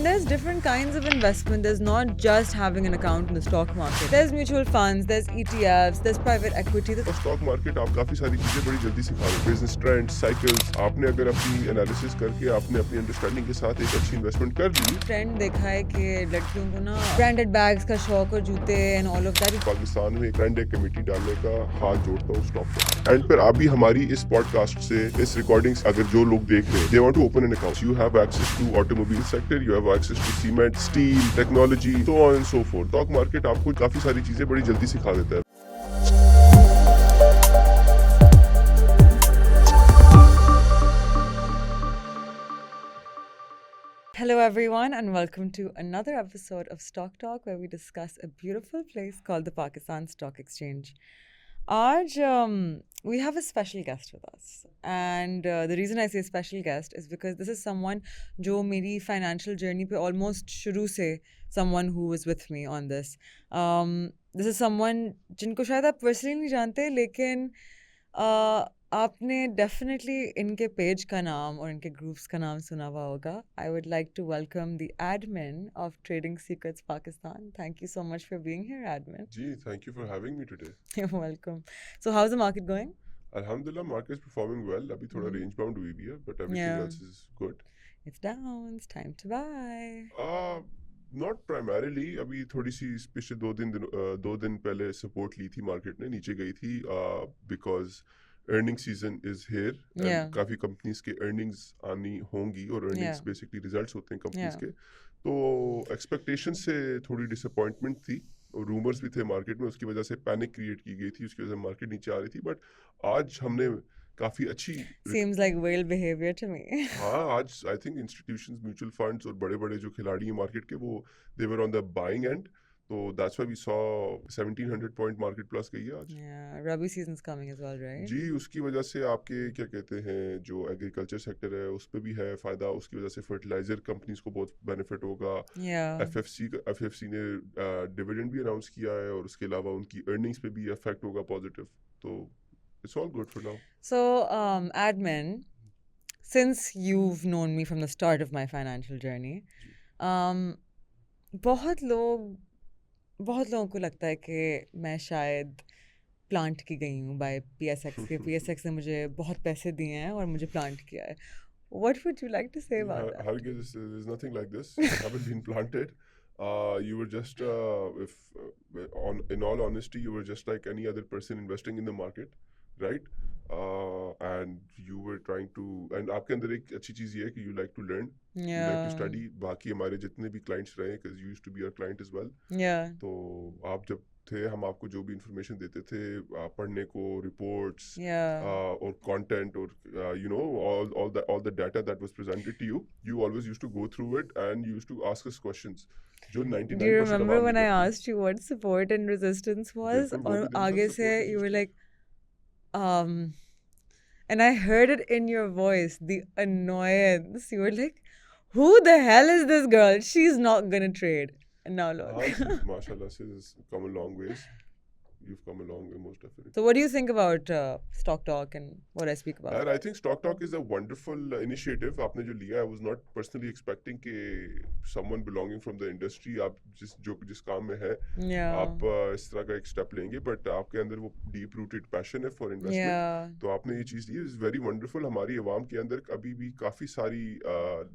And there's different kinds of investment. There's not just having an account in the stock market. There's mutual funds, there's ETFs, there's private equity. और stock market आप काफी सारी चीजें बड़ी जल्दी सिखा रहे हैं, बिजनेस ट्रेंड, साइकिल्स। आपने अगर अपनी एनालिसिस करके आपने अपनी अंडरस्टैंडिंग के साथ एक अच्छी इन्वेस्टमेंट कर ली। ट्रेंड देखा है कि लड़कियों को ना ब्रांडेड बैग्स का शौक और जूते and all of that. Pakistan में ट्रेंड एक कमेटी डालने का हाथ जोड़ता हूँ स्टॉक पर। एंड फिर अभी हमारी इस पॉडकास्ट से इस रिकॉर्डिंग्स अगर जो लोग देख रहे हैं, they want to open an account, you have access to automobile sector, you have access to cement, steel, technology, so on and so forth. Stock market आपको काफी सारी चीजें बड़ी जल्दी सिखा देता है। Hello everyone and welcome to another episode of Stock Talk where we discuss a beautiful place called the Pakistan Stock Exchange. Aaj we have a special guest with us and the reason I say special guest is because this is someone jo meri financial journey pe almost shuru se someone who was with me on this. This is someone jinko shayad aap personally nahi jante lekin आपने definitely इनके page का नाम और इनके groups का नाम सुना हुआ होगा. I would like to welcome the admin of trading secrets Pakistan. Thank you so much for being here admin. जी, thank you for having me today. You're welcome. So how's the market going? अल्हम्दुलिल्लाह market performing well. अभी थोड़ा range bound हुई भी है but everything Yeah. Else is good. It's down. It's time to buy. Not primarily. अभी थोड़ी सी पिछले दो दिन पहले सपोर्ट ली थी मार्केट ने, नीचे गई थी because earning season is here. Yeah. काफी कंपनीज के अर्निंग्स आनी होंगी और अर्निंग्स Yeah. बेसिकली रिजल्ट्स होते हैं कंपनीज Yeah. के. तो एक्सपेक्टेशन से थोड़ी डिसअपॉइंटमेंट थी और रूमर्स भी थे मार्केट में, उसकी वजह से पैनिक क्रिएट की गई थी, उसकी वजह से मार्केट नीचे आ रही थी. बट आज हमने काफी अच्छी Seems like whale behavior to me. हाँ, आज I think institutions, mutual funds और बड़े बड़े जो खिलाड़ी हैं मार्केट के, वो they were on the buying end. तो that's why we saw 1700 point market plus गई है आज. Yeah. Rabi season's coming as well, right? जी, उसकी वजह से आपके क्या कहते हैं जो एग्रीकल्चर सेक्टर है उस पर भी है फ़ायदा. उसकी वजह से फर्टिलाइजर कंपनीज को बहुत बेनिफिट होगा. Yeah. एफएफसी ने डिविडेंड भी अनाउंस किया है और उसके अलावा उनकी अर्निंग्स पे भी इफेक्ट होगा पॉजिटिव. तो it's all good for now. So, admin, since you've known me from the start of my financial journey, um, बहुत लोगों को लगता है कि मैं शायद प्लांट की गई हूँ बाय पीएसएक्स के. पीएसएक्स ने मुझे बहुत पैसे दिए हैं और मुझे प्लांट किया है. What would you like to say about that? Hargiz, there's nothing like this. You haven't been planted. You were just, in all honesty, you were just like any other person investing in the market, right? And you were trying to, and आपके अंदर एक अच्छी चीज़ ये है कि you like to learn, you like to Yeah. study. बाकी हमारे जितने भी clients रहे, because you used to be our client as well. Yeah. तो आप जब थे, हम आपको जो भी इंफॉर्मेशन देते थे पढ़ने को, रिपोर्ट्स Yeah. और कंटेंट और you know all the data that was presented to you, you always used to go through it and you used to ask us questions. जो 99% Do you remember Awam when I नहीं करती. asked you what support and resistance was? बिल्कुल, वो और भी दिन आगे तक से support you were resistance. like, and I heard it in your voice, the annoyance. You were like, who the hell is this girl? She's not gonna trade. And now look. हाँ जी, माशाल्लाह से has come a long ways. You've come a long way, most definitely. So what do you think about Stock Talk and what I speak about? And I think Stock Talk is a wonderful initiative. आपने जो लिया, I was not personally expecting कि someone belonging from the industry, आप जिस काम में है, Yeah. आप इस तरह का एक स्टेप लेंगे. बट आपके अंदर वो डीप रूटेड पैशन है फॉर इन्वेस्टमेंट. Yeah. तो आपने ये चीज़ ली, इज़ वेरी वंडरफुल. हमारी आवाम के अंदर अभी भी काफ़ी सारी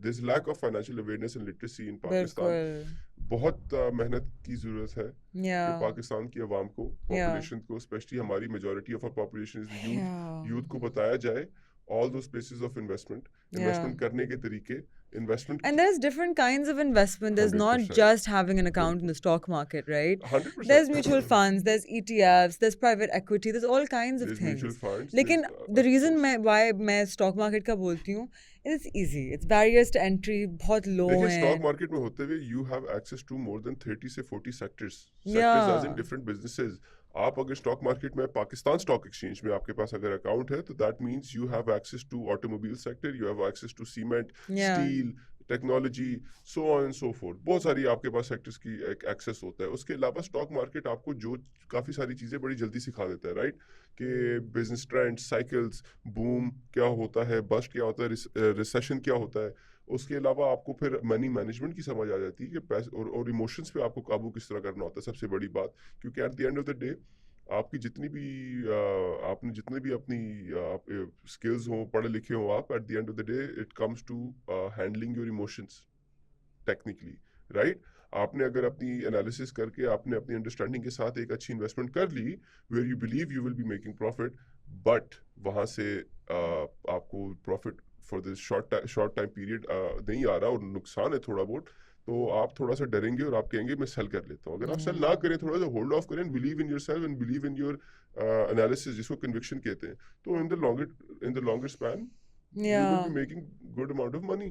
this lack of financial awareness and literacy in Pakistan. बिल्कुल. बहुत मेहनत की ज़रूरत है कि Yeah. पाकिस्तान की आवाम को, पॉपुलेशन को, स्पेशली हमारी majority of our population is youth, Yeah. Youth को बताया जाए all those places of investment, investment करने के तरीके, investment. And there's different kinds of investment. There's not 100%. just having an account in the stock market, right? 100%. There's mutual funds, there's ETFs, there's private equity, there's all kinds of There's things. mutual funds. लेकिन there's, the of reason course. why मैं stock market का बोलती हूँ, it's easy. It's barriers to entry बहुत low देखिए, हैं. Stock market में होते हुए you have access to more than 30 से 40 sectors as Yeah. in different businesses. आप अगर स्टॉक मार्केट में, पाकिस्तान स्टॉक एक्सचेंज में आपके पास अगर अकाउंट है, तो that means you have access to automobile sector, you have access to cement, Yeah. Steel, technology, so on and so forth. बहुत सारी आपके पास सेक्टर्स की एक एक्सेस होता है. उसके अलावा स्टॉक मार्केट आपको जो काफ़ी सारी चीज़ें बड़ी जल्दी सिखा देता है, राइट? कि बिजनेस ट्रेंड्स, साइकिल्स, बूम क्या होता है, बस्ट क्या होता है, रिसेशन क्या होता है, उसके अलावा आपको फिर मनी मैनेजमेंट की समझ आ जाती है कि पैसे और इमोशंस पे आपको काबू किस तरह करना होता है, सबसे बड़ी बात। क्योंकि eight the end of the day आपकी जितनी भी आपने जितने भी अपनी स्किल्स हों, पढ़े लिखे हों आप, at the end of the day it comes to handling your emotions technically, right? आपने अगर अपनी एनालिसिस करके आपने अपनी अंडरस्टैंडिंग के साथ एक अच्छी इन्वेस्टमेंट कर ली where you believe you will be making profit, but वहाँ से आपको profit for this short time period नहीं आ रहा और नुकसान है थोड़ा बहुत, तो आप थोड़ा सा डरेंगे और आप कहेंगे मैं सेल कर लेता हूँ। अगर आप सेल ना करें, थोड़ा सा होल्ड ऑफ करें, believe in yourself and believe in your analysis, जिसको कन्विक्शन कहते हैं, तो in the longer span you will be making good amount of money.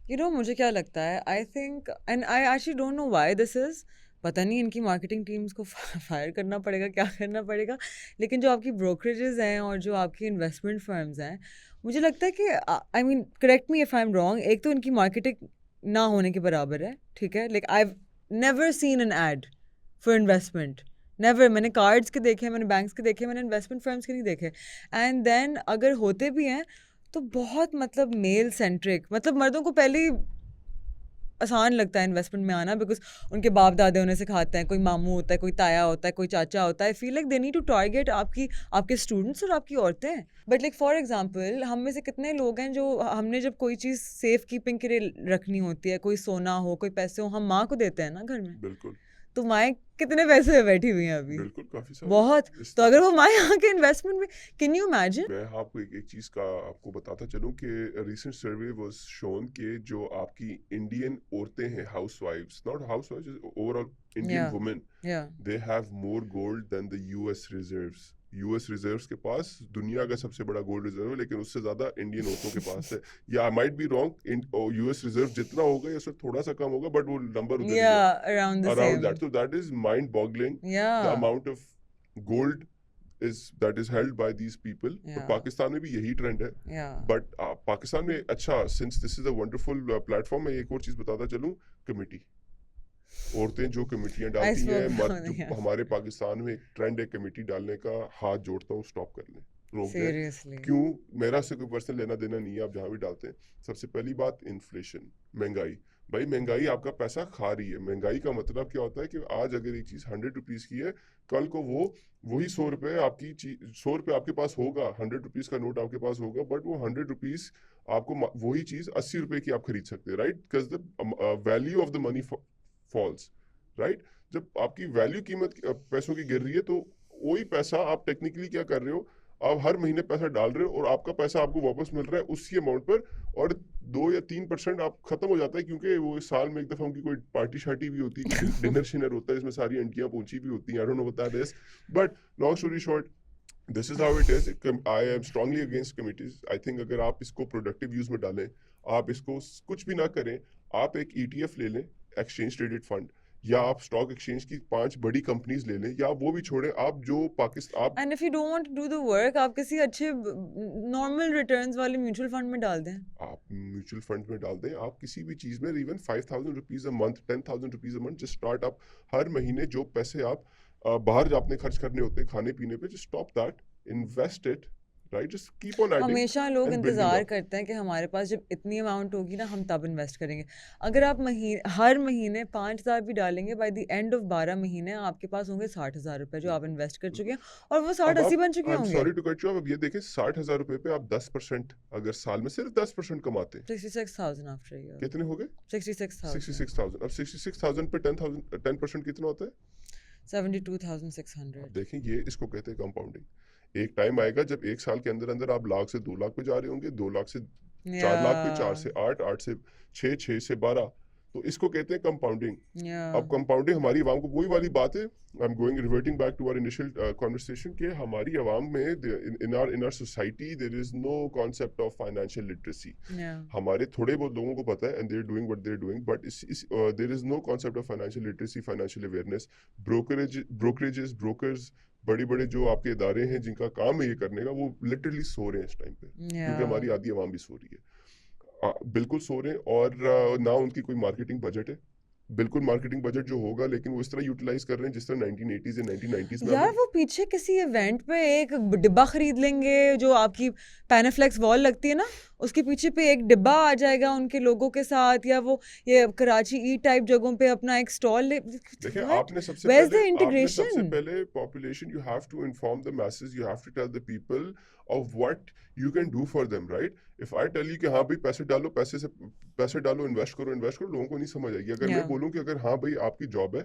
You know, मुझे क्या लगता है, I think and I actually don't know why this is, पता नहीं इनकी मार्केटिंग टीम्स को फायर करना पड़ेगा, क्या करना पड़ेगा, लेकिन जो आपकी ब्रोकरेजेस हैं और जो आपकी इन्वेस्टमेंट फर्म्स हैं, मुझे लगता है कि I mean correct me if I am wrong, एक तो इनकी मार्केटिंग ना होने के बराबर है, ठीक है, like I never seen an ad for investment, never. मैंने कार्ड्स के देखे, मैंने बैंक्स के देखे, मैंने इन्वेस्टमेंट फर्म्स के नहीं देखे। एंड देन अगर होते भी हैं तो बहुत मतलब मेल सेंट्रिक, मतलब मर्दों को पहले ही आसान लगता है इन्वेस्टमेंट में आना, बिकॉज उनके बाप दादे उन्हें सिखाते हैं, कोई मामू होता है, कोई ताया होता है, कोई चाचा होता है। I feel like they need to target आपके स्टूडेंट्स और आपकी औरतें। बट लाइक फॉर एग्जांपल, हम में से कितने लोग हैं जो हमने जब कोई चीज़ सेफ कीपिंग के लिए रखनी होती है, कोई सोना हो, कोई पैसे हो, हम माँ को देते हैं ना घर में। बिल्कुल। तो माएँ कितने पैसे में बैठी हुई हैं अभी, बिल्कुल काफी सारे, बहुत। तो अगर वो माएँ आके इन्वेस्टमेंट में, कैन यू इमेजिन? मैं आपको एक चीज का आपको बताता चलूं कि रिसेंट सर्वे वाज शोन कि जो आपकी इंडियन औरतें हैं, हाउसवाइफ्स, not हाउसवाइफ्स, overall Indian women, they have more gold then the US reserves. US reserves के पास दुनिया का सबसे बड़ा गोल्ड रिजर्व है, लेकिन उससे ज्यादा इंडियन औरतों के पास है। या I might be wrong, US reserve जितना होगा या उससे थोड़ा सा कम होगा, बट वो नंबर उधर ही है, around that. So that is mind boggling, the amount of gold that is held by these people. तो पाकिस्तान में भी यही ट्रेंड है, बट पाकिस्तान में अच्छा, since this is a wonderful platform, मैं एक और चीज बताता चलूं, कमेटी, औरतें जो कमेटियां डालती हैं, हमारे पाकिस्तान में एक ट्रेंड है कमेटी डालने का, हाथ जोड़ता हूँ, स्टॉप कर लें, रोक दें। क्यों? मेरा से कोई पर्सनल लेना देना नहीं है, आप जहाँ भी डालते हैं। सबसे पहली बात, इन्फ्लेशन, महंगाई। भाई महंगाई आपका पैसा खा रही है। महंगाई का मतलब क्या होता है कि आज अगर एक चीज 100 रुपीज की है, कल को वही 100 रुपए आपकी 100 रुपए आपके पास होगा, 100 रुपीज का नोट आपके पास होगा, बट वो 100 रुपीज आपको वही चीज 80 रुपए की आप खरीद सकते हैं, right? Because the value of the money falls, right? जब आपकी वैल्यू, कीमत पैसों की गिर रही है, तो वही पैसा आप टेक्निकली क्या कर रहे हो, आप हर महीने पैसा डाल रहे हो और आपका पैसा आपको वापस मिल रहा है उसी अमाउंट पर, और 2 या 3% आप खत्म हो जाता है, क्योंकि वो साल में एक दफा उनकी कोई पार्टी शार्टी भी होती है, डिनर शिनर होता है, इसमें सारी आंटियां पहुंची भी होती हैं, I don't know what that is, but long story short, this is how it is. I am strongly against committees. I think अगर आप इसको प्रोडक्टिव यूज में डालें, आप इसको कुछ भी ना करें, आप एक ETF ले लें, एक्सचेंज ट्रेडेड फंड, या आप स्टॉक एक्सचेंज की 5 बड़ी कंपनीज ले लें, या वो भी छोड़े, आप जो पाकिस्तान, आप and if you don't want to do the work, आप किसी अच्छे नॉर्मल रिटर्न्स वाले म्यूचुअल फंड में डाल दें, आप म्यूचुअल फंड में डाल दें, आप किसी भी चीज में, even 5,000 rupees a month, 10,000 rupees a month, just start up. हर महीने जो पैसे आप बाहर आपने खर्च करने होते हैं खाने पीने पे, just stop that, invest it, right? Just keep on adding. हमेशा लोग इंतजार करते हैं कि हमारे पास जब इतनी अमाउंट होगी ना, हम तब इन्वेस्ट करेंगे। अगर आप हर महीने 5,000 भी डालेंगे, बाय द एंड ऑफ 12 महीने आपके पास होंगे 60,000 रुपए जो आप इन्वेस्ट कर चुके हैं, और वो 60-80 बन चुके होंगे। सॉरी टू कट यू, अब ये देखें 60,000 रुपए पे आप 10%, अगर साल में सिर्फ 10% कमाते हैं, 66,000 आफ्टर ईयर, कितने हो गए? 66,000। अब 66,000 पे 10% कितना होता है? 72,600। देखें, ये इसको कहते हैं कंपाउंडिंग। एक टाइम आएगा जब एक साल के अंदर अंदर आप लाख से 2 लाख पे जा रहे होंगे, 2 लाख से 4 लाख पे, 4 से 8, 8 से 6, 6 से 12, तो इसको कहते हैं कंपाउंडिंग। अब कंपाउंडिंग हमारी आवाम को, वही वाली बात है, I am going reverting back to our initial conversation, कि हमारी आवाम में, in our society, there is no concept of financial literacy. हमारे थोड़े बहुत लोगों को पता है, and they are doing what they are doing, but there is no concept of financial literacy, financial awareness. Brokerages, brokers, बड़े बड़े जो आपके इदारे हैं जिनका काम है ये करने का, वो लिटरली सो रहे हैं इस टाइम पे, क्योंकि हमारी आधी आवाम भी सो रही है, बिल्कुल सो रहे हैं। और ना उनकी कोई मार्केटिंग बजट है, बिल्कुल मार्केटिंग बजट जो होगा, लेकिन वो इस तरह यूटिलाइज कर रहे हैं जिस तरह 1980s या 1990s में। यार वो पीछे किसी इवेंट पे एक डिब्बा खरीद लेंगे, जो आपकी पैनाफ्लेक्स वॉल लगती है ना, उसके पीछे पे एक डिब्बा आ जाएगा उनके लोगों के साथ, या वो ये कराची ई टाइप जगहों पे अपना एक स्टॉल देखिए Where's the integration? पहले population, you have to inform the message, you have to tell the people of what you can do for them, right? If I tell you कि हाँ भाई पैसे डालो, पैसे डालो, इन्वेस्ट करो, लोगों को नहीं समझ आएगी। अगर मैं Yeah. बोलूँ कि अगर हाँ भाई आपकी जॉब है,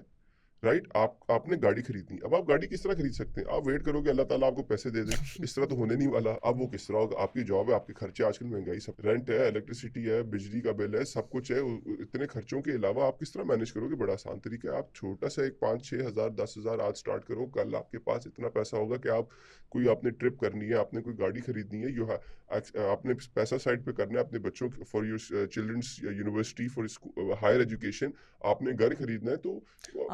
राइट, आपने गाड़ी खरीदनी, अब आप गाड़ी किस तरह खरीद सकते हैं? आप वेट करोगे अल्लाह ताला आपको पैसे दे दे, इस तरह तो होने नहीं वाला। अब वो किस तरह होगा? आपकी जॉब है, आपके खर्चे, आजकल महंगाई, सब रेंट है, इलेक्ट्रिसिटी है, बिजली का बिल है, सब कुछ है, इतने खर्चों के अलावा आप किस तरह मैनेज करोगे? बड़ा आसान तरीका है, आप छोटा सा एक 5-6 हज़ार 10,000 आज स्टार्ट करो, कल आपके पास इतना पैसा होगा कि आप कोई आपने ट्रिप करनी है, आपने कोई गाड़ी खरीदनी है, आपने पैसा साइड पे करना है अपने बच्चों for your children's university, for higher education, आपने घर खरीदना है, तो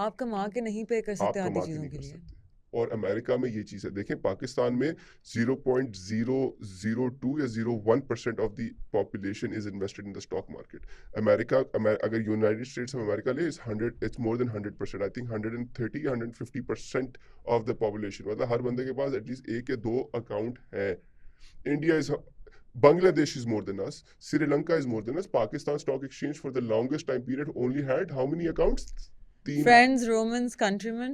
आप कमा के नहीं पे कर आप सकते आधी कमा के चीजों नहीं के कर लिए। सकते। और अमेरिका में ये चीज़ है, देखें पाकिस्तान में 0.002 या 0.1% of the population is invested in the stock market. अगर यूनाइटेड स्टेट्स ऑफ अमेरिका ले, it's more than 100%, I think 130 150% of the population, मतलब हर बंदे के पास एटलीस्ट 1 या 2 अकाउंट है। India is Bangladesh is more than us. Sri Lanka is more than us. Pakistan Stock Exchange for the longest time period only had how many accounts? 3. Friends, Romans, countrymen,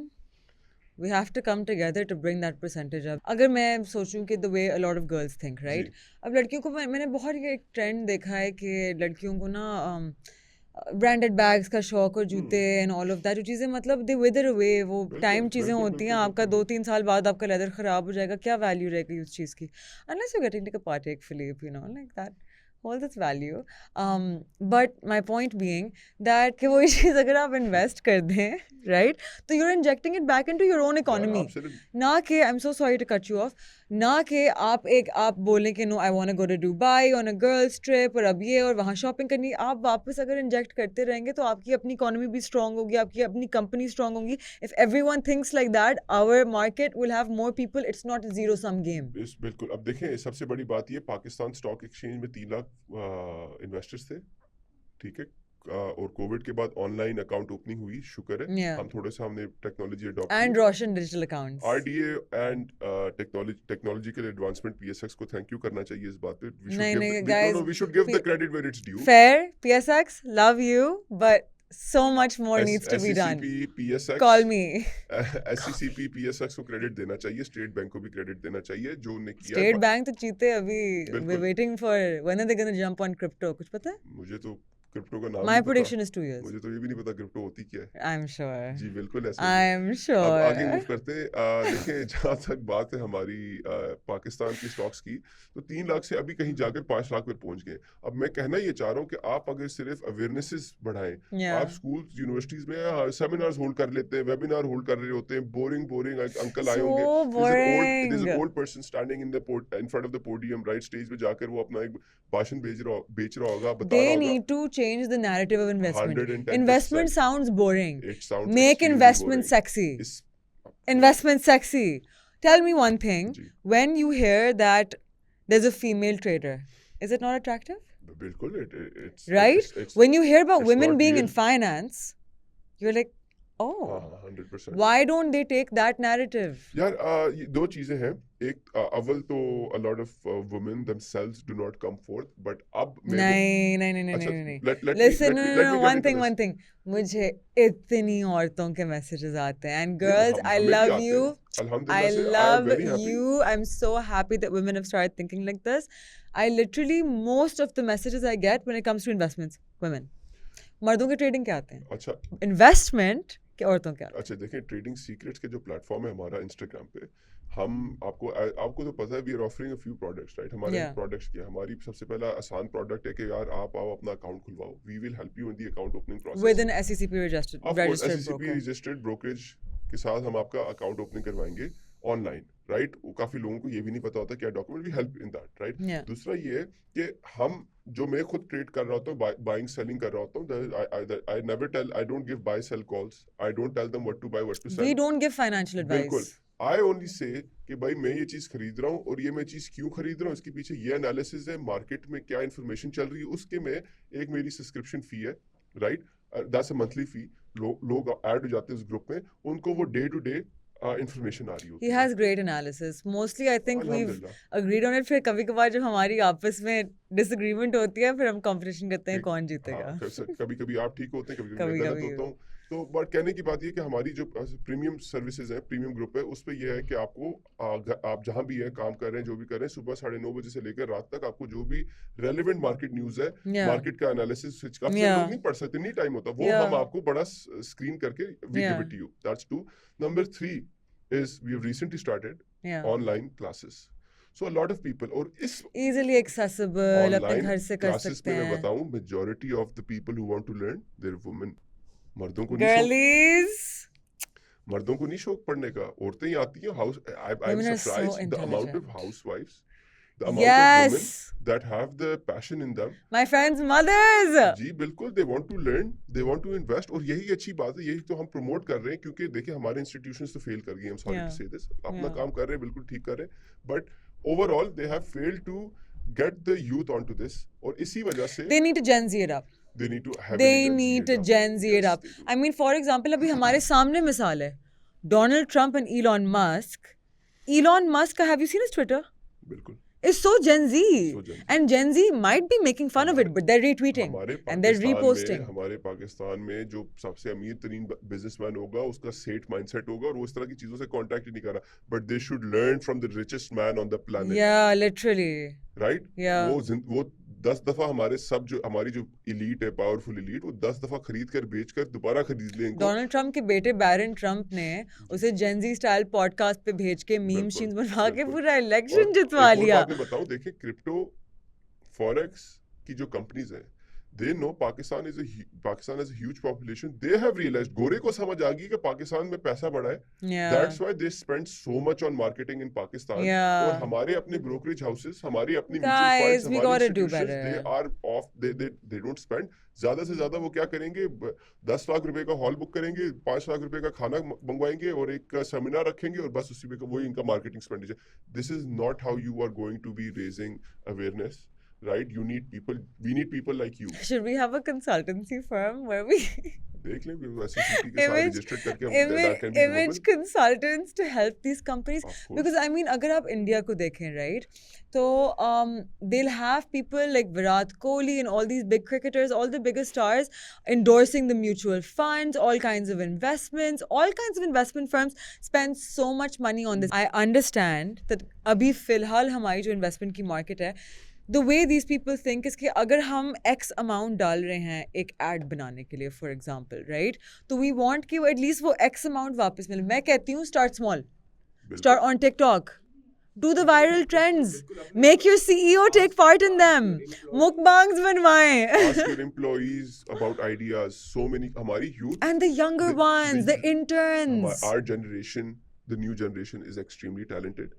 we have to come together to bring that percentage up. अगर मैं सोचूं कि the way a lot of girls think, right? अब लड़कियों को मैंने बहुत ये एक ट्रेंड देखा है कि लड़कियों को ना ब्रांडेड बैग्स का शौक और जूते एंड ऑल ऑफ दैट, जो चीज़ें मतलब दे विदर अवे, वो टाइम चीज़ें होती हैं, आपका 2-3 साल बाद आपका लेदर ख़राब हो जाएगा, क्या वैल्यू रहेगी उस चीज़ की, unless you're getting like a Patek Philippe, you know, like that holds its value. But my point being that कि वो चीज़ अगर आप इन्वेस्ट कर दें, right, तो you're injecting it back into your own economy. ना कि I'm so sorry to cut you off, ना कि आप बोलें कि no I want to go to Dubai on a girls trip और अब ये और वहाँ शॉपिंग करनी, आप वापस अगर इंजेक्ट करते रहेंगे तो आपकी अपनी इकोनॉमी भी स्ट्रांग होगी, आपकी अपनी कंपनी स्ट्रांग होगी. If everyone thinks like that, our market will have more people. It's not a zero sum game. बिल्कुल। अब देखें सबसे बड़ी बात ये, पाकिस्तान स्टॉक एक्सचेंज में 3 लाख इन्वेस्टर्स थे, ठीक है, और कोविड के बाद ऑनलाइन अकाउंट ओपनिंग हुई, शुक्र है। Yeah. हम थोड़ा सा हमने technology adopt And Roshan digital accounts. RDA and technological advancement, PSX को थैंक यू करना चाहिए इस बात पे। नहीं, guys, we should give the credit where it's due. Fair, PSX, love you, but so much more needs to be done. PSX, Call me. SCCP, PSX को credit देना चाहिए, स्टेट बैंक को भी क्रेडिट देना चाहिए जो उन्हें किया। State Bank तो चीते अभी, बिल्कुल। we're waiting for when are they going to jump on crypto, कुछ पता है? मुझे तो क्रिप्टो का नाम My नहीं prediction पता। is 2 years. मुझे तो ये भी नहीं पता क्रिप्टो होती क्या है। I'm sure. जी बिल्कुल ऐसे। I'm अब sure. आगे मूव करते हैं। देखिए जहाँ तक बात है हमारी पाकिस्तान की स्टॉक्स की, तो 3 लाख से अभी कहीं जाकर 5 लाख पर पहुंच गए। अब मैं कहना ये चाह रहा हूँ कि आप अगर सिर्फ अवेयरनेसेस बढ़ाएं, Yeah. आप स्कूल यूनिवर्सिटीज में सेमिनार्स होल्ड कर लेते हैं, वेबिनार होल्ड कर रहे होते हैं, बोरिंग अंकल आए So होंगे, boring. there's an old person standing in front of the podium, right, stage पे जाकर वो अपना एक भाषण बेच रहा होगा, बता They रहा होगा। need to change the narrative of investment. 110%. Investment sounds boring. It sounds Make extremely investment boring. sexy. इस- Investment sexy. Tell me one thing. Ji. When you hear that there's a female trader, is it not attractive? बिल्कुल it's Right? it's When you hear about it's women not being in real. finance, you're like, oh, हाँ 100%। why don't they take that narrative? यार ये 2 चीजें हैं। एक अव्वल तो a lot of women themselves do not come forth, but अब नहीं. let Listen, me no, get one into thing, this. one thing. मुझे इतनी औरतों के messages आते हैं, and नहीं, girls, I हमें भी love आते you. हैं। अल्हम्दुलिल्लाह I से, I am love very happy। you. I'm so happy that women have started thinking like this. I literally, most of the messages I get when it comes to investments, women. मर्दों के trading क्या आते हैं? अच्छा investment के औरतों क्या आते अच्छा देखें, ट्रेडिंग सीक्रेट्स के जो प्लेटफॉर्म है हमारा इंस्टाग्राम पे, हम आपको तो पता है we are offering a few products, right? हमारे Yeah. प्रोडक्ट्स क्या, हमारी सबसे पहला आसान प्रोडक्ट है कि यार आप आओ अपना अकाउंट खुलवाओ, we will help you in the account opening हैं? Process With an SECP registered SCCP broker. Registered brokerage के साथ हम आपका अकाउंट ओपनिंग करवाएंगे ऑनलाइन, राइट? काफी लोगों को ये भी नहीं पता होता क्या document, we help in that, right? Yeah. दूसरा ये है कि हम जो मैं खुद ट्रेड कर रहा होता हूँ, बाइंग सेलिंग कर रहा होता हूँ, I never tell, I don't give buy sell calls, I don't tell them what to buy what to We sell. don't give financial बिल्कुल, advice. आई ओनली से कि भाई मैं ये चीज खरीद रहा हूँ और ये मैं चीज क्यों खरीद रहा हूँ, इसके पीछे ये एनालिसिस है, मार्केट में क्या इन्फॉर्मेशन चल रही है, उसके में एक मेरी सब्सक्रिप्शन फी है, right? That's a monthly fee. लोग ऐड हो जाते हैं उस ग्रुप में, उनको वो डे टू डे इंफॉर्मेशन आ रही होती He has great analysis. Mostly, I think we've अल्हम्दुलिल्लाह। agreed on it. फिर कभी-कभार जब हमारी आपस में disagreement होती है, फिर हम competition करते हैं एक- कौन जीतेगा. हाँ, कभी-कभी आप ठीक होते हैं, कभी-कभी मैं गलत कभी-कभी होता हूँ। तो बट कहने की बात ये कि हमारी जो प्रीमियम सर्विसेज है, प्रीमियम ग्रुप है, उस पे ये है कि आपको आप जहाँ भी है, काम कर रहे हैं, जो भी कर रहे हैं, सुबह 9:30 बजे से लेकर रात तक आपको जो भी रेलेवेंट मार्केट न्यूज़ है, Yeah. मार्केट का एनालिसिस काफी Yeah. लोग नहीं पढ़ सकते, नहीं टाइम होता, वो Yeah. हम आपको बड़ा स्क्रीन करके we give Yeah. It to you. That's 2। नंबर 3 is we have recently started Yeah. online classes. So a lot of people और इस Easily accessible, अपने online घर से कर classes सकते में मैं हैं. बताऊं majority of the people who want to learn they're women. मर्दों को नहीं शौक Girlies. मर्दों को नहीं शौक पढ़ने का, औरतें ही आती हैं। I'm Women are so surprised the amount of intelligent. housewives, the amount of women Yes. that have the passion in them. My friends' mothers. जी बिल्कुल, they want to learn, they want to invest, और यही अच्छी बात है, यही तो हम promote कर रहे हैं, क्योंकि देखिए हमारे इंस्टीट्यूशंस तो फेल कर गए, I'm sorry Yeah. to say this, अपना Yeah. काम कर रहे हैं, बिल्कुल ठीक कर रहे हैं, but overall they have failed to get the youth onto this, और इसी वजह से They need to Gen Z it up. they need to heavily They Gen Z need it to up. Gen Z it Yes, up. they do. I mean, for example, अभी हमारे सामने मिसाल है. Donald Trump and Elon Musk. Elon Musk, have you seen his Twitter? बिल्कुल It's so Gen Z. So Gen Z. And Gen Z might be making fun of it, but they're retweeting हमारे and they're Pakistan reposting. में हमारे पाकिस्तान में जो सबसे अमीर तरीन businessman होगा उसका सेट माइंडसेट होगा और वो इस तरह की चीजों से कांटेक्ट ही नहीं कर रहा, but they should learn from the richest man on the planet, Yeah, literally. Right? Yeah. वो 10 दफा हमारे सब जो हमारी जो इलीट है, पावरफुल इलीट, वो 10 दफा खरीद कर बेच कर दोबारा खरीद ले इनको। डोनाल्ड ट्रम्प के बेटे बैरन ट्रम्प ने उसे जेनजी स्टाइल पॉडकास्ट पे भेज के मीम बिल्कुल, शीन्स बनवा के बिल्कुल। पूरा और इलेक्शन जितवा एक और लिया. बात मैं बताऊं, देखिए क्रिप्टो फॉरेक्स की जो कंपनीज हैं, they know Pakistan is a huge population. They have realized, गोरे को समझ आ गई कि पाकिस्तान में पैसा बड़ा है. Yeah. That's why they spend so much on marketing in Pakistan. Yeah. और हमारे अपने brokerage houses, हमारी अपनी Guys, mutual funds, we हमारी gotta do institutions, better. they are off. They don't spend. ज्यादा से ज्यादा वो क्या करेंगे, 10 लाख रुपए का हॉल बुक करेंगे, 5 लाख रुपए का खाना मंगवाएंगे और एक सेमिनार रखेंगे और बस उसी में वही इनका marketing expenditure. This is not how you are going to be raising awareness. Right? You need people. We need people like you. Should we have a consultancy firm where we देख लें SCCT के साथ image registered करके हम that can be image doable. consultants to help these companies? Of course. Because I mean, अगर आप India को देखें, right? तो they'll have people like Virat Kohli and all these big cricketers, all the biggest stars, endorsing the mutual funds, all kinds of investments, all kinds of investment firms spend so much money on this. I understand that अभी फिलहाल हमारी जो investment की market है, the way these people think is कि अगर हम X amount डाल रहे हैं एक ad बनाने के लिए, for example, right? तो we want कि at least वो X amount वापस मिले. मैं कहती हूँ start small. बिल्कुल. Start on TikTok. Do the viral trends. Make your CEO take part in them. Mukbangs बनवाएं. Ask your employees about ideas. So many हमारी youth. And the younger ones, the interns. Our generation, the new generation is extremely talented.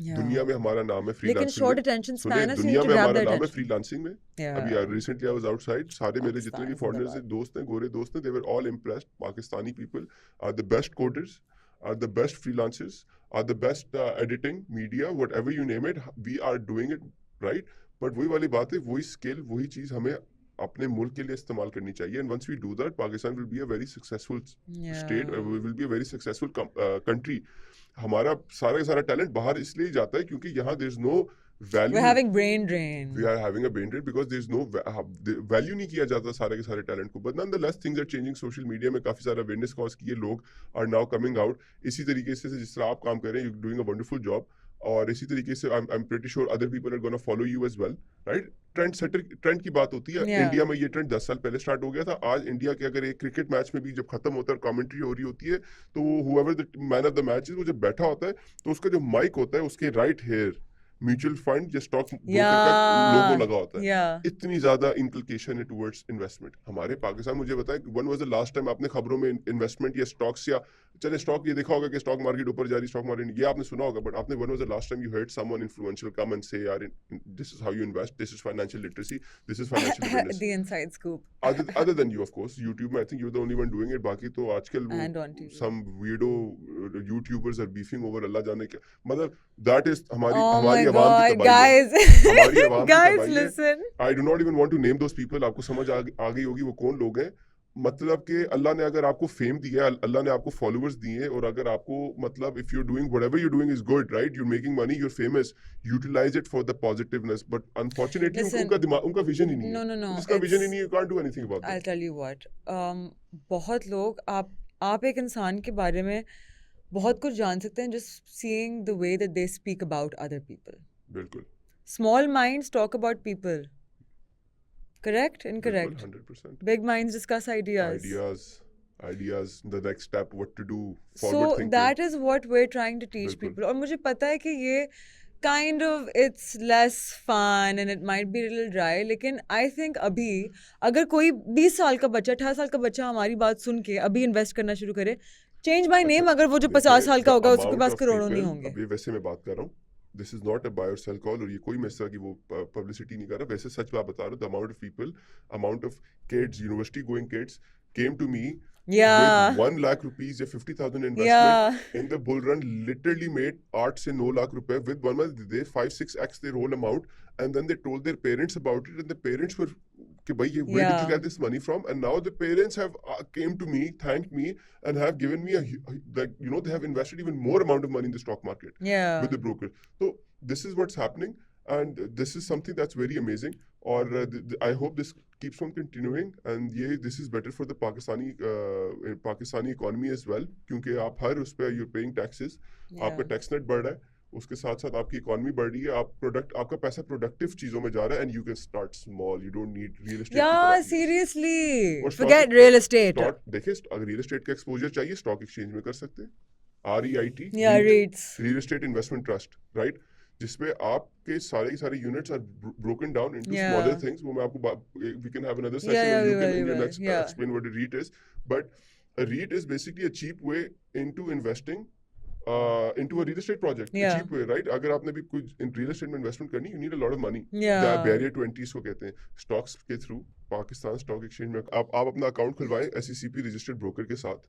Yeah. दुनिया में हमारा नाम है लेकिन freelancing short में. attention सुनिए, span है, so you दुनिया need to में grab हमारा their नाम है attention. freelancing में. Yeah. अभी recently I was outside. सारे मेरे जितने भी Pakistan, foreigners जिंदाबाद. दोस्त हैं, गोरे दोस्त हैं, they were all impressed. Pakistani people are the best coders, are the best freelancers, are the best editing, media, whatever you name it. We are doing it right. But वही वाली बात है, वही skill, वही चीज़ हमें अपने मुल्क के लिए इस्तेमाल करनी चाहिए. And once we do that, Pakistan will be a very successful state. Will be a very successful country. हमारा सारा का सारा टैलेंट बाहर इसलिए जाता है क्योंकि यहाँ there is no value. We're having brain drain. We are having a brain drain because there is no value नहीं किया जाता सारे के सारे टैलेंट को. But nonetheless things are changing. Social media में काफी सारा awareness cause किए लोग are now coming out. इसी तरीके से जिस तरह आप काम कर रहे हैं, you're doing a wonderful job. और इसी तरीके से I'm pretty sure other people are going to follow you as well, right? Trend की बात होती है. Yeah. इंडिया में ये ट्रेंड 10 साल पहले स्टार्ट हो गया था. आज इंडिया के अगर एक क्रिकेट मैच में भी जब खत्म होता है और कमेंट्री हो रही होती है, तो whoever the man of the match is, वो जब बैठा होता है तो उसका जो माइक होता है उसके राइट हेयर म्यूचुअल फंड या स्टॉक ब्रोकर का लोगो लगा होता है. Yeah. इतनी ज्यादा इंकल्केशन है टुवर्ड्स इन्वेस्टमेंट. हमारे पाकिस्तान, मुझे बताएं, one was the last time आपने खबरों में इन्वेस्टमेंट या स्टॉक्स या चले स्टॉक ये देखा होगा कि स्टॉक मार्केट ऊपर जा रही, स्टॉक मार्केट ये आपने सुना होगा, बट आपने one was the last time you heard someone influential come and से यार this is how you invest, this is financial literacy, this is financial awareness. The inside scoop. other than you of course, YouTube में I think you're the only one doing it. बाकी तो आजकल वो And on TV. some weirdo YouTubers are beefing over अल्लाह जाने क्या, मतलब that is हमारी Oh my हमारी आवाम की God, तबाही है. guys. हमारी आवाम की Guys, तबाही है. listen. I do not even want to name those people. आपको समझ आ गई होगी वो कौन लोग हैं. मतलब कि अल्लाह ने अगर आपको फेम दिया है, अल्लाह ने आपको फॉलोअर्स दिए हैं, और अगर आपको मतलब if you doing whatever you doing is good, right, you making money, you famous, utilise it for the positiveness, but unfortunately Listen, उनका दिमाग, उनका विजन ही नहीं है, no, जिसका विजन ही it's, नहीं है, you can't do anything about I'll that. tell you what. बहुत लोग आप एक इंसान के बारे में बहुत कुछ जान सकते हैं just seeing the way that they speak about other people. बिल्कुल Small minds talk about people. Correct? बिल्कुल Incorrect? 100%। Big minds discuss ideas. Ideas the next step, what to do, So forward thinking. that is what we're trying to teach बिल्कुल people. और मुझे पता है कि ये kind of it's less fun and it might be a little dry, लेकिन I think अभी अगर कोई 20 साल का बच्चा 18 साल का बच्चा हमारी बात सुन के अभी इन्वेस्ट करना शुरू करे, change my name, अगर वो जो 50 साल का होगा उसके पास करोड़ों नहीं होंगे. अभी वैसे मैं बात कर रहा हूँ, this is not a buy or sell call, और ये कोई मैं इस तरह की वो पब्लिसिटी नहीं कर रहा, वैसे सच बात बता रहा हूँ, the amount of people, amount of kids, university going kids came to me Yeah. with 1 lakh rupees या 50,000 investment Yeah. in the bull run, literally made 8 से 9 lakh रुपए with 1 month, they 5-6x their whole amount, and then they told their parents about it, and the parents were कि भाई ये where did you Yeah. get this money from, and now the parents have came to me, thanked me, and have given me like, you know, they have invested even more amount of money in the stock market Yeah. with the broker. So this is what's happening, and this is something that's very amazing, और I hope this keeps on continuing, and ये this is better for the Pakistani economy as well, क्योंकि आप हर उस पे you're paying taxes, आपका tax net बढ़ रहा है, उसके साथ साथ आपकी इकोनॉमी बढ़ रही है, आपका पैसा प्रोडक्टिव चीजों में जा रहा है, and you can start small, you don't need real estate. Yeah, seriously. और Forget real estate. देखिए, अगर रियल एस्टेट का एक्सपोजर चाहिए स्टॉक एक्सचेंज में कर सकते हैं, REIT, Yeah, REITs. Real estate investment trust, right, जिसपे आपके सारे units are broken down into Yeah. Smaller things, वो मैं आपको we can have another session, Yeah, और we you will, can we will. Yeah. Explain what a REIT is, but a REIT is basically a cheap way into investing into a real estate project. Yeah. A cheap way, right? अगर आपने भी कुछ in real estate में investment करनी, you need a lot of money. Yeah. Barrier to entry इसको कहते हैं। Stocks के through पाकिस्तान स्टॉक एक्सचेंज में आप अपना अकाउंट खुलवाएं SECP रजिस्टर्ड ब्रोकर के साथ,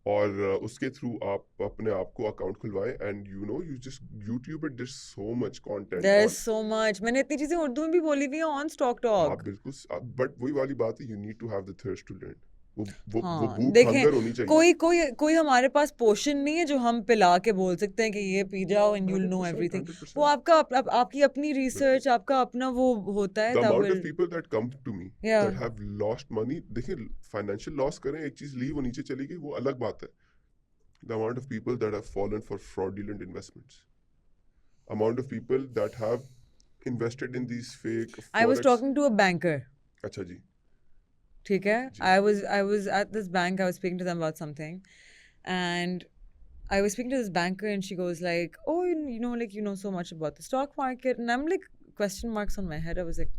और उसके थ्रू आप अपने आप को अकाउंट खुलवाएं, and you know you just YouTube it, there's so much content. There's so much. मैंने इतनी चीजें उर्दू में भी बोली हुई हैं on Stock Talk. आप बिल्कुल, बट वही वाली बात है, you need to have the thirst to learn. वो हाँ, भूख देखें, हंगर होनी चाहिए। कोई हमारे पास पोर्शन नहीं है जो हम पिला के बोल सकते हैं कि ये पी जाओ and you'll know 100%, everything. 100%. वो आपकी अपनी रिसर्च, आपका अपना वो होता है, The that amount will. of people that come to me Yeah. that have lost money, देखिए financial loss करें एक चीज, ली वो नीचे चली गई वो अलग बात है। The amount of people that have fallen for fraudulent investments, amount of people that have invested in these fake I was forex- talking to a banker. अच्छा जी, ठीक है, जी। I was at this bank, I was speaking to them about something, and I was speaking to this banker, and she goes like, oh, you know, like, you know so much about the stock market, and I'm like, question marks on my head. I was like,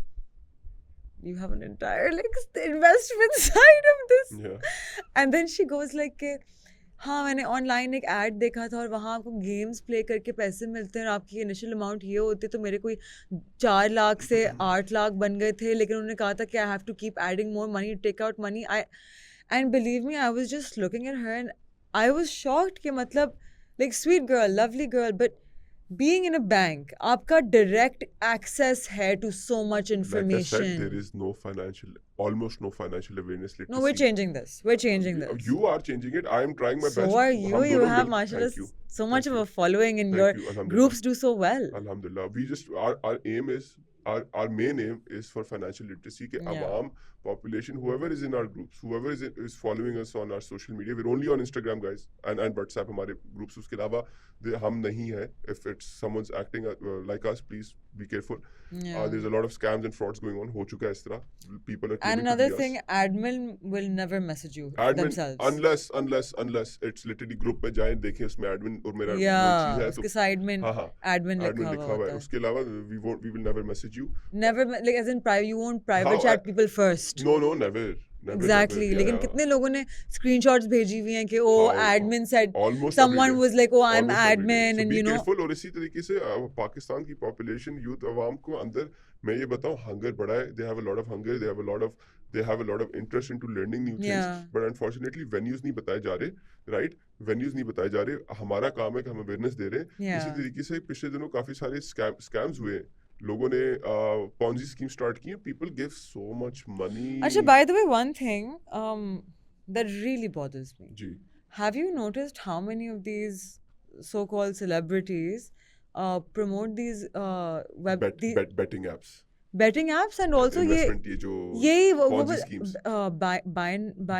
you have an entire like investment side of this. yeah, And then she goes like के हाँ, मैंने online एक add देखा था और वहाँ आपको games play करके पैसे मिलते हैं और आपकी इनिशियल अमाउंट ये होती, तो मेरे कोई 4 लाख से 8 लाख बन गए थे, लेकिन उन्होंने कहा था कि I have to keep adding more money, take out money. And believe me, I was just looking at her and I was shocked कि मतलब like sweet girl, lovely girl, but being in a bank, आपका direct access है to so much like I information. said, there is almost no financial awareness literacy. No, we're changing this. We're changing this. You are changing it. I am trying my So best. are you. हम You दोनों have, mill- mashallah, Thank you. so much Thank of you. a following, and Thank your you. Alhamdulillah. groups do so well. Alhamdulillah. We just our aim is our main aim is for financial literacy. कि Yeah. awam, population, whoever is in our groups, whoever is following us on our social media, we're only on Instagram, guys, and WhatsApp हमारे groups. उसके अलावा हम नहीं है. If it's someone's acting like us, please be careful. Yeah. There's a lot of scams and frauds going on. हो चुका है इस तरह. People are And claiming to another be us. thing, admin will never message you Admin, themselves. unless it's literally group में जाएं देखें उसमें admin और मेरा वो Yeah, चीज़ है, उसके side में हाँ हाँ admin admin लिखा लिखा हुआ हुआ है। होता है. उसके अलावा we will never message you. Never, like as in private, you won't private How chat people first. No, never. Exactly. Never. लेकिन Yeah. कितने लोगों ने screenshots भेजी हुई हैं कि oh, How- admin said, Almost someone every day. was like, oh, I'm Almost every day. admin, So and be you know. careful. और इसी तरीके से पाकिस्तान की population youth अवाम को अंदर मैं ये बताऊं hunger बड़ा है. They have a lot of hunger. They have a lot of interest into learning new things. Yeah. But unfortunately venues नहीं बताए जा रहे, right? Venues नहीं बताए जा रहे. हमारा काम है कि हम awareness दे रहे हैं. Yeah. इसी तरीके से पिछले दिनों काफी सारे scams हुए. लोगों ने Ponzi scheme start की. People give so much money. Actually, by the way, one thing, that really bothers me. जी Have you noticed how many of these so-called celebrities promote these betting apps betting apps and also investment ये जो यही Ponzi schemes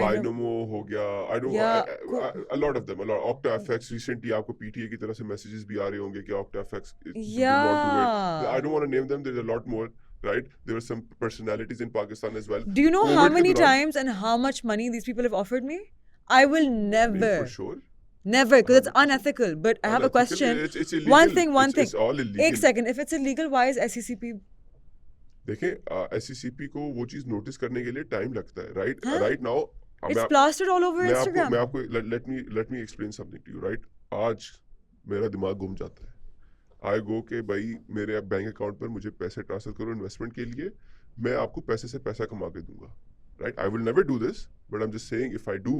Binomo हो गया I don't a lot of them a lot OctaFX recently आपको PTA की तरफ से messages भी आ रहे होंगे कि OctaFX do not do it I don't want to name them there's a lot more right there were some personalities in Pakistan as well Do you know how COVID के many दौरान- times and how much money these people have offered me? I will never for sure never because it's 100%. unethical. But I have a Unethical, question. it's illegal. One thing It's all illegal. एक second, if it's illegal, why is SECP? देखें SECP को वो चीज notice करने के लिए time लगता है राइट हाँ? Right now It's plastered all over Instagram. मैं आपको let me explain something to you right आज मेरा दिमाग घूम जाता है आई गो के भाई मेरे बैंक अकाउंट पर मुझे पैसे ट्रांसफर करो इन्वेस्टमेंट के लिए मैं आपको पैसे से पैसा कमा के दूंगा right I will never do this but I am just saying if I do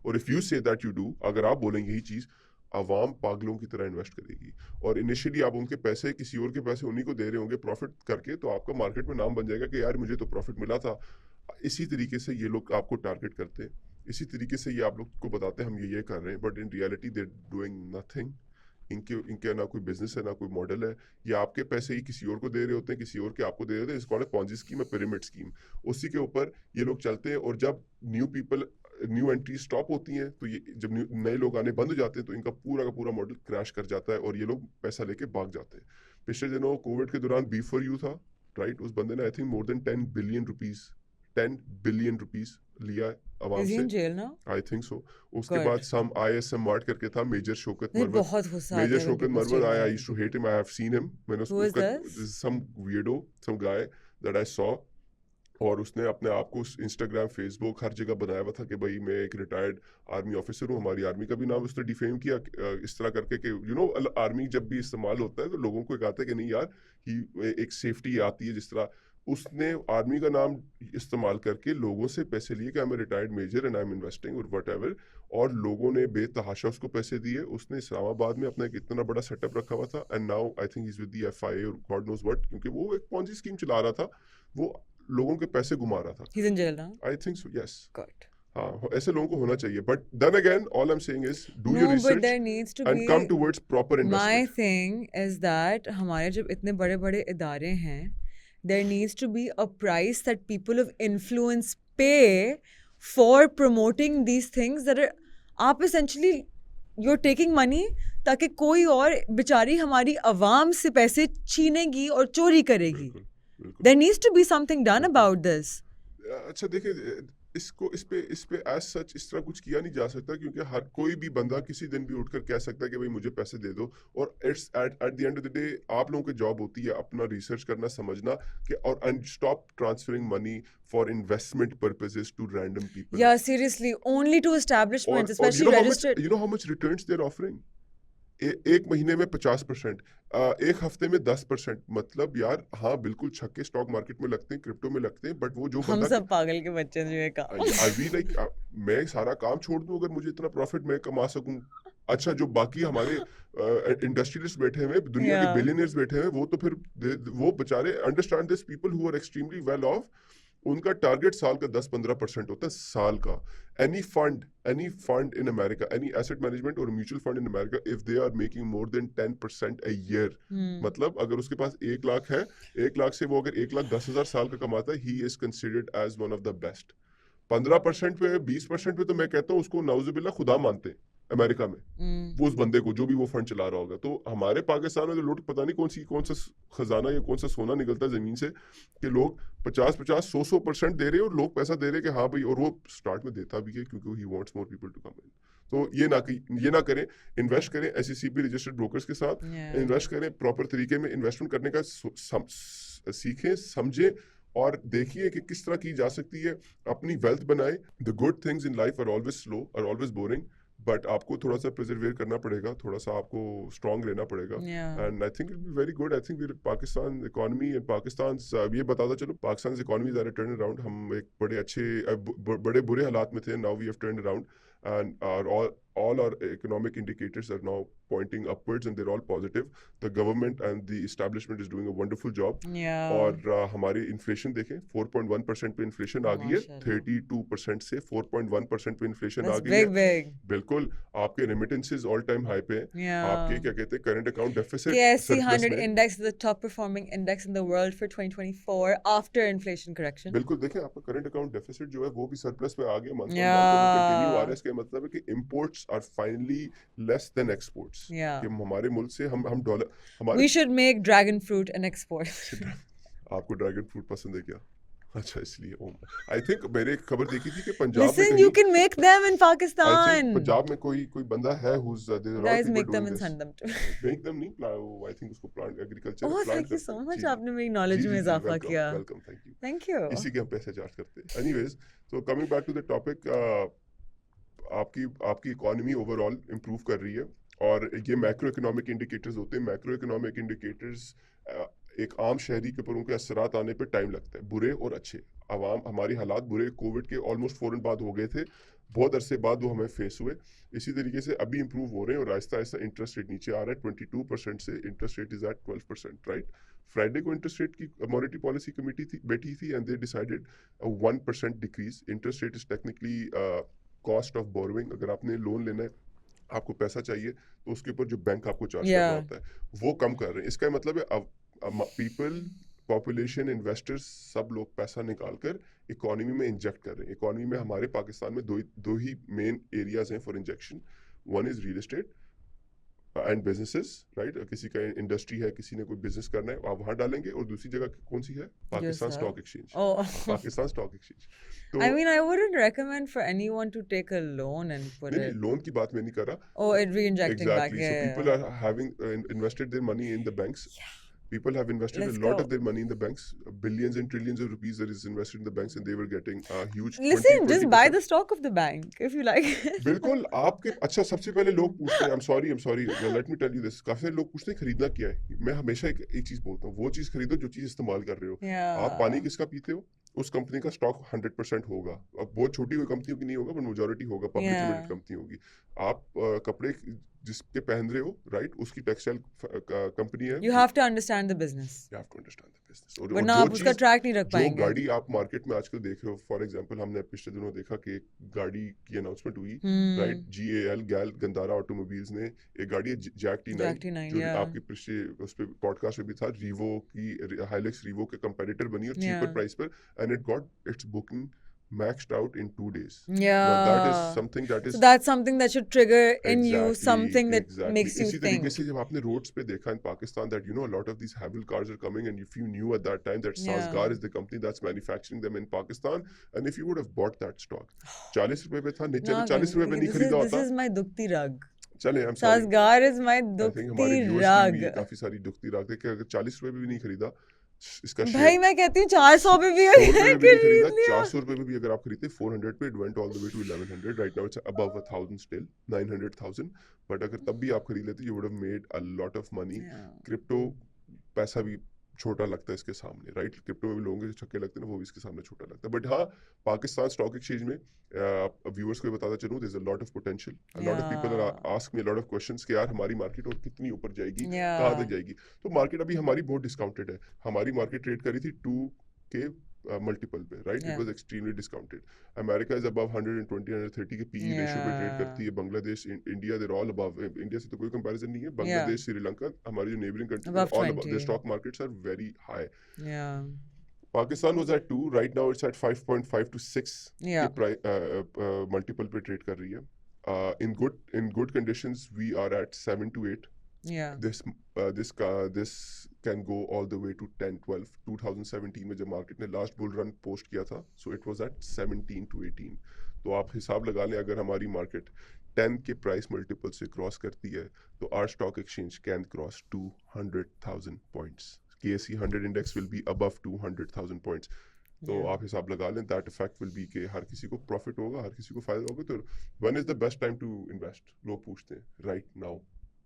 और if you say that you do अगर आप बोलेंगे यही चीज आवाम पागलों की तरह इन्वेस्ट करेगी और इनिशियली आप उनके पैसे किसी और के पैसे उन्हीं को दे रहे होंगे प्रॉफिट करके तो आपका मार्केट में नाम बन जाएगा कि यार मुझे तो प्रॉफिट मिला था इसी तरीके से ये लोग आपको टारगेट करते हैं इसी तरीके से ये आप लोग को बताते हैं हम ये कर रहे हैं but in reality they doing nothing इनके ना कोई बिजनेस है ना कोई मॉडल है ये आपके पैसे ही किसी और को दे रहे होते हैं किसी और के आपको दे रहे होते हैं इसको पॉन्जी स्कीम है पिरामिड स्कीम उसी के ऊपर ये लोग चलते हैं और जब न्यू एंट्री स्टॉप होती हैं तो ये जब नए लोग आने बंद हो जाते हैं तो इनका पूरा का पूरा मॉडल क्रैश कर जाता है और ये लोग पैसा लेके भाग जाते हैं पिछले दिनों कोविड के दौरान B4U था राइट उस बंदे ने I think more than 10 billion rupees लिया आवाम Is he in से jail now? आई थिंक सो उसके Good. बाद सम ISM मार्ट करके था मेजर शौकत नहीं, मरवत बहुत गुस्सा आता मेजर है when Shaukat people Marwat say I that. Used to hate him I have seen him मैंने Who is उसका this? Some weirdo some guy that I saw और उसने अपने आप को इंस्टाग्राम फेसबुक हर जगह बनाया हुआ था कि भाई मैं एक रिटायर्ड आर्मी ऑफिसर हूँ हमारी आर्मी का भी नाम उसने डिफेम किया इस तरह करके कि यू नो आर्मी जब भी इस्तेमाल होता है तो लोगों को एक आता है कि नहीं यार ही एक सेफ्टी आती है जिस तरह उसने आर्मी का नाम इस्तेमाल करके लोगों से पैसे लिए कि I am retired major and I am investing और व्हाटएवर और लोगों ने बेतहाशा उसको पैसे दिए उसने इस्लामाबाद में अपना एक इतना बड़ा सेटअप रखा हुआ था and now I think is with the FIA और गॉड नोज व्हाट क्योंकि वो एक पॉन्जी स्कीम चला रहा था वो लोगों के पैसे घुमा रहा था He's in jail now. I think so yes Good. हाँ ऐसे लोगों को होना चाहिए but then again all I am saying is do your No, but research there needs to and come be. Towards proper My investment thing is that हमारे जब इतने बड़े बड़े इदारे हैं there needs to be a price that people of influence pay for promoting these things that are आप essentially you're taking money ताकि कोई और बेचारी हमारी आवाम से पैसे छीनेगी और चोरी करेगी बिल्कुल बिल्कुल there needs to be something done about this. अच्छा देखिए इसको इस पे एज सच इस तरह कुछ किया नहीं जा सकता क्योंकि हर कोई भी बंदा किसी दिन भी उठकर कह सकता है कि भाई मुझे पैसे दे दो और it's eight the end of the day आप लोगों की जॉब होती है अपना रिसर्च करना समझना कि और and stop transferring money for investment purposes to random people Yeah, seriously, only to establishments, और especially registered. you know how much returns they're offering एक महीने में 50% एक हफ्ते में 10% मतलब यार हाँ बिल्कुल छक्के स्टॉक मार्केट में लगते हैं क्रिप्टो में लगते हैं बट वो जो हम बंदा सब पागल के बच्चे हैं जो ये काम अभी लाइक मैं सारा काम छोड़ दूं अगर मुझे इतना प्रॉफिट मैं कमा सकूं अच्छा जो बाकी हमारे इंडस्ट्रियलिस्ट बैठे हुए दुनिया के Yeah. बिलियनियर्स बैठे हैं वो तो फिर वो बेचारे understand this people who are extremely well off उनका टारगेट साल का 10-15% होता है साल का any fund in America any asset management और mutual fund in America if they are making more than 10% a year मतलब अगर उसके पास 1 लाख है 1 लाख से वो अगर 1,10,000 साल का कमाता है ही is considered as one of the best 15% पे 20% पे तो मैं कहता हूँ उसको नाउजुबिल्ला खुदा मानते हैं अमेरिका में वो उस बंदे को जो भी वो फंड चला रहा होगा तो हमारे पाकिस्तान में तो लूट पता नहीं कौन सा खजाना या कौन सा सोना निकलता है जमीन से कि लोग 50-50 100% दे रहे हैं और लोग पैसा दे रहे हैं कि हाँ भाई और वो स्टार्ट में देता भी है क्योंकि he wants more people to come in तो ये ना करें इन्वेस्ट करें SECP रजिस्टर्ड ब्रोकर्स के साथ Yeah. इन्वेस्ट करें प्रॉपर तरीके में इन्वेस्टमेंट करने का सीखें समझें और देखिए कि किस तरह की जा सकती है अपनी वेल्थ बनाए the good things in life are always slow are always boring but आपको थोड़ा सा प्रिजर्वेट करना पड़ेगा थोड़ा सा आपको स्ट्रांग रहना पड़ेगा Yeah. And I think it be very good I think Pakistan economy and Pakistan ये बताता चलो Pakistan economy are turn around हम एक बड़े अच्छे बड़े बुरे हालात में थे now we have turn around and all our economic indicators are now pointing upwards and they're all positive. The government and the establishment is doing a wonderful job. Yeah. और हमारी इन्फ्लेशन देखें 4.1% पे इन्फ्लेशन आ गई है, माशाल्लाह। 32% से 4.1% पे inflation uh That's गई है. big. बिल्कुल. आपके रेमिटेंसेज ऑल टाइम हाई पे हैं. Yeah. आपके क्या कहते हैं current account deficit KSC surplus 100 में. index is the top performing index in the world for 2024 after inflation correction. बिल्कुल. देखें आपका करंट अकाउंट डेफिसिट जो है वो भी सरप्लस में आ गया, मंथ ऑन Yeah. मंथ वो कंटिन्यू आ रहा है. इसका मतलब है कि imports are finally less than exports. Yeah. कि हमारे मुल्क से हम डॉलर हमारे We should make dragon fruit and export. आपको ड्रैगन फ्रूट पसंद है क्या? अच्छा इसलिए आई थिंक मैंने एक खबर देखी थी कि पंजाब में Listen, कहीं you can make them in I think Pakistan. Punjab में कोई बंदा है who's there are a lot of Guys, people make them doing and this. send them to. Make them नहीं I think उसको plant agriculture Oh, plant thank you so much. जी, आपने मेरी knowledge में इजाफा किया. Welcome thank you. Thank you. इसी के हम पैसे चार्ज करते हैं. एनीवेज तो coming back to the topic, आपकी इकोनॉमी ओवरऑल इंप्रूव कर रही है और ये मैक्रो इकोनॉमिक इंडिकेटर्स होते हैं. मैक्रो इकोनॉमिक इंडिकेटर्स एक आम शहरी के ऊपर उनके असरात आने पे टाइम लगता है, बुरे और अच्छे. आवाम हमारी हालात बुरे कोविड के ऑलमोस्ट फौरन बाद हो गए थे, बहुत अरसे बाद वो हमें फेस हुए. इसी तरीके से अभी इंप्रूव हो रहे हैं और आहिस्ता आहिस्ता इंटरेस्ट रेट नीचे आ रहा है. 22% से interest rate is at 12%, right. Friday को इंटरेस्ट रेट की मॉनेटरी पॉलिसी कमेटी बैठी थी and they decided 1% decrease. Interest rate is technically cost of borrowing. अगर आपने लोन लेना है, आपको पैसा चाहिए, तो उसके ऊपर जो बैंक आपको चार्ज कर रहा होता है वो कम कर रहे हैं. इसका मतलब है पीपल, पॉपुलेशन, इन्वेस्टर्स सब लोग पैसा निकाल कर इकोनॉमी में इंजेक्ट कर रहे हैं. इकोनॉमी में हमारे पाकिस्तान में दो ही मेन एरियाज हैं for injection. One is real estate and businesses, right. किसी का इंडस्ट्री है, किसी ने कोई बिजनेस करना है, आप वहां डालेंगे. और दूसरी जगह कौन सी है? Pakistan stock exchange. Pakistan stock exchange. तो I mean, I wouldn't recommend for anyone to take a loan and put नहीं, it. लोन की बात मैं नहीं कर रहा. Oh, it re-injecting back. Exactly. So people are having invested their money in the banks. Yeah. People have invested Let's a lot go. of their money in the banks. Billions and trillions of rupees that is invested in the banks, and they were getting huge. Listen, 20, just buy the stock of the bank if you like. बिल्कुल. आपके अच्छा सबसे पहले लोग पूछते हैं, I'm sorry, let me tell you this. काफी सारे लोग पूछते हैं खरीदना क्या है. मैं हमेशा एक चीज बोलता हूँ, वो चीज खरीदो जो चीज इस्तेमाल कर रहे हो. Yeah. आप पानी किसका पीते हो, उस कंपनी का स्टॉक 100% होगा. अब बहुत छोटी कोई कंपनियों की नहीं होगा, पर मेजॉरिटी होगा, पब्लिक Yeah. लिमिटेड कंपनी होगी. आप कपड़े जिसके पहन रहे हो, राइट, उसकी टेक्सटाइल कंपनी है. You have to understand the business. You have to understand the business. और वरना जो आप उसका चीज़- ट्रैक नहीं रख जो पाएंगे. गाड़ी आप मार्केट में आजकल देख रहे हो, फॉर एग्जांपल हमने पिछले दिनों देखा कि एक गाड़ी की अनाउंसमेंट हुई, राइट. GAL गैल गंदारा ऑटोमोबाइल्स ने एक गाड़ी है जैक T9 जो yeah. आपके पिछले उस पे पॉडकास्ट में भी था. रीवो की हाइलेक्स रीवो के कंपेटिटर बनी और चीपर Yeah. प्राइस पर, and it got its booking maxed out in 2 days. Yeah. Now that is something that is So that's something that should trigger in you Exactly, something that exactly. makes you इसी तरीके think. से जब आपने roads पे देखा in Pakistan that a lot of these Haval cars are coming, and if you knew at that time that Yeah. Sazgar is the company that's manufacturing them in Pakistan, and if you would have bought that stock, 40 रुपए पे था, नीचे Nah, 40 रुपए पे नहीं this खरीदा is होता. my dukti rag. चले I'm sorry. Sazgar is my I think हमारे dukti viewers की भी rag. काफी सारी दुखती राग थे कि अगर 40 रुपए पे भी नहीं खरीदा इसका भाई मैं कहती हूँ 400 पे भी 100 रुपए भी नहीं खरीदा, खरीद लिया. 400 रुपए में भी अगर आप खरीदते 400 पे, it went all the way to 1100. Right now it's above 1000 still, 900,000. But अगर तब भी आप खरीद लेते, you would have made a lot of money. Yeah. Crypto पैसा भी छोटा लगता है इसके सामने, राइट. क्रिप्टो में भी लोगों के छक्के लगते हैं ना, वो भी इसके सामने छोटा लगता है. बट हाँ, पाकिस्तान स्टॉक एक्सचेंज में व्यूअर्स को बताता चलूँ, there is a lot of potential. A lot of people ask me a lot of questions कि यार हमारी मार्केट और कितनी ऊपर जाएगी, कहाँ तक जाएगी. तो मार्केट अभी हमारी बहुत डिस्काउंटेड है. हमारी मार्केट ट्रेड करी थी 2 के मल्टीपल पे, right. It was extremely discounted. America is above 120 130 के पीई रेशियो पे ट्रेड करती है. Bangladesh, India, they are all above. India से तो कोई कंपैरिजन नहीं है. बांग्लादेश, श्रीलंका, हमारी जो neighbouring countries Above all above. 20. The stock markets are very high. Yeah. Pakistan was at 2, right now it's at 5.5 to 6 Yeah. के multiple पे ट्रेड कर रही है. In good conditions we are at 7 to 8. Yeah. This can go all the way to 10 12. 2017 में जब market ने last bull run post किया था, so it was at 17 to 18. तो आप हिसाब लगा लें, अगर हमारी मार्केट 10 के प्राइस मल्टीपल से क्रॉस करती है, तो our stock exchange can cross 200,000 points. KSE 100 index will be above 200,000 points. तो Yeah. आप हिसाब लगा लें, that effect will be कि हर किसी को प्रॉफिट होगा, हर किसी को फायदा होगा. तो when is the best time to invest? लोग पूछते हैं. Right now.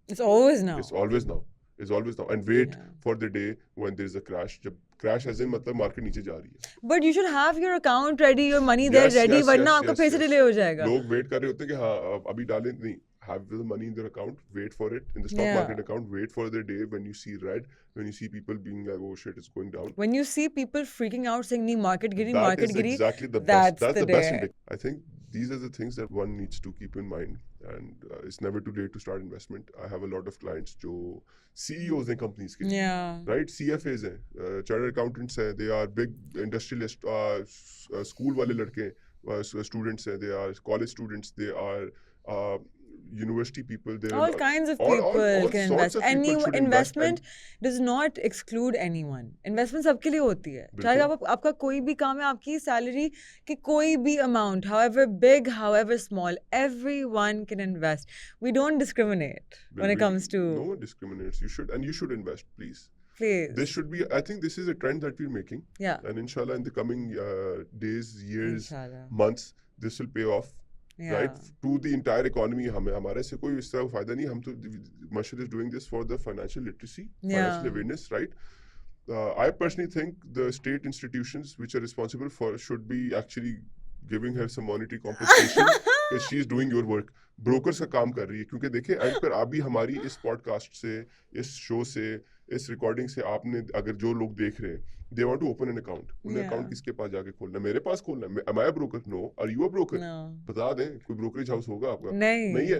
It's always now. It's always now. is always now, and wait Yeah. for the day when there is a crash. जब crash as in मतलब market नीचे जा रही है. But you should have your account ready, your money there Yes, ready, yes, वरना yes, आपका yes, पैसे yes. delay हो जाएगा. लोग wait कर रहे होते हैं कि हाँ अभी डालें नहीं. Have the money in their account, wait for it in the stock Yeah. market account, wait for the day when you see red, when you see people being like, oh shit, it's going down. When you see people freaking out saying, "Nee, market giri, That market is giri," exactly the best. that's That's the the best day. indicator. I think these are the things that one needs to keep in mind, and it's never too late to start investment. I have a lot of clients जो CEOs हैं companies के, Yeah. right? CFAs हैं, chartered accountants हैं, they are big industrialist, school वाले लड़के, students हैं, they are college students, they are university people. They All are kinds of all people can sorts invest. of people Any should investment invest, does not exclude anyone. Investment सबके लिए होती है. चाहे बिल्कुल. आपका कोई भी काम है, आपकी salary की कोई भी amount, however big, however small, everyone can invest. We don't discriminate when it comes to. No one discriminates. You should, and you should invest, please. Please. This should be, I think this is a trend that we're making. Yeah. And inshallah, in the coming days, years, Inshallah. months, this will pay off. Yeah. Right? To the entire economy. हमारे से कोई इस तरह फायदा नहीं. हम तो, Mashhad is doing this for the financial literacy, financial awareness, right? I personally think the state institutions which are responsible for should be actually giving her some monetary compensation because she is doing your work. Brokers का काम कर रही है क्योंकि देखिए and पर अभी हमारी इस पॉडकास्ट से, इस शो से, इस रिकॉर्डिंग से आपने अगर जो लोग देख रहे हैं they want to open an account. उन्हें अकाउंट किसके पास जाके खोलना? मेरे पास खोलना है. Am I a broker? No. Are you a broker? No. बता दें कोई ब्रोकरेज हाउस होगा आपका? नहीं है.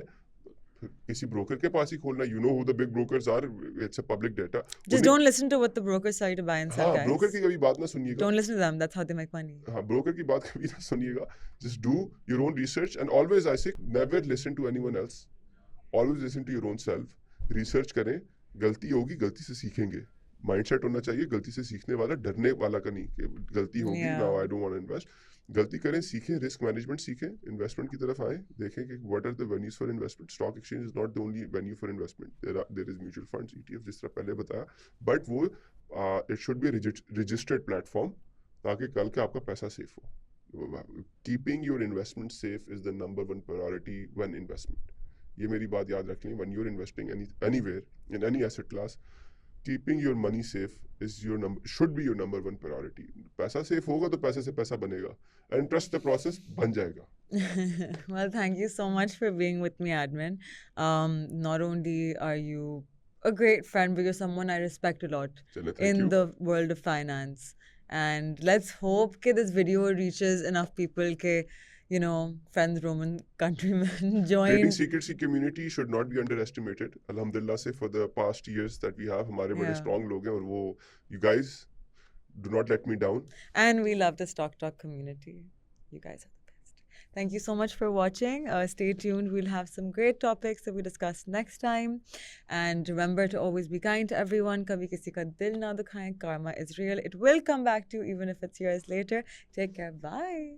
किसी ब्रोकर के पास ही खोलना. You know who the big brokers are. It's a public data. Just don't listen to what the brokers say to buy and sell, हाँ, guys. ब्रोकर की कभी बात ना सुनिएगा. Don't listen to them. That's how they make money. हाँ, broker की बात कभी ना सुनिएगा. Just do your own research, and always I say never listen to anyone else. Always listen to your own self. Research करें. गलती होगी, गलती से सीखेंगे. माइंडसेट होना चाहिए गलती से सीखने वाला, डरने वाला का नहीं कि गलती होगी. Now I don't want to invest. गलती करें, सीखें, रिस्क मैनेजमेंट सीखें, इन्वेस्टमेंट की तरफ आए, देखें कि what are the venues for investment. Stock exchange is not the only venue for investment. There is mutual funds, ETF, जिस तरह पहले बताया, बट वो it should be registered platform ताकि कल के आपका पैसा सेफ हो. Keeping your investment safe is the number 1 priority when investment. ये मेरी बात याद रख लें. When you are investing anywhere in any asset class, keeping your money safe is should be your number 1 priority. पैसा safe होगा तो पैसे से पैसा बनेगा, and trust the process, बन जाएगा. Well, thank you so much for being with me, Admin. Not only are you a great friend, but you're someone I respect a lot Thank in you. the world of finance. And let's hope that this video reaches enough people that, you know, friends, Roman countrymen join. Trading secrecy community should not be underestimated. Alhamdulillah से for the past years that we have, हमारे बड़े strong लोग हैं, और वो, you guys do not let me down. And we love the Stock Talk community. You guys are the best. Thank you so much for watching. Stay tuned. We'll have some great topics that we discuss next time. And remember to always be kind to everyone. Kabhi kisi ka dil na dukhaye. Karma is real. It will come back to you even if it's years later. Take care. Bye.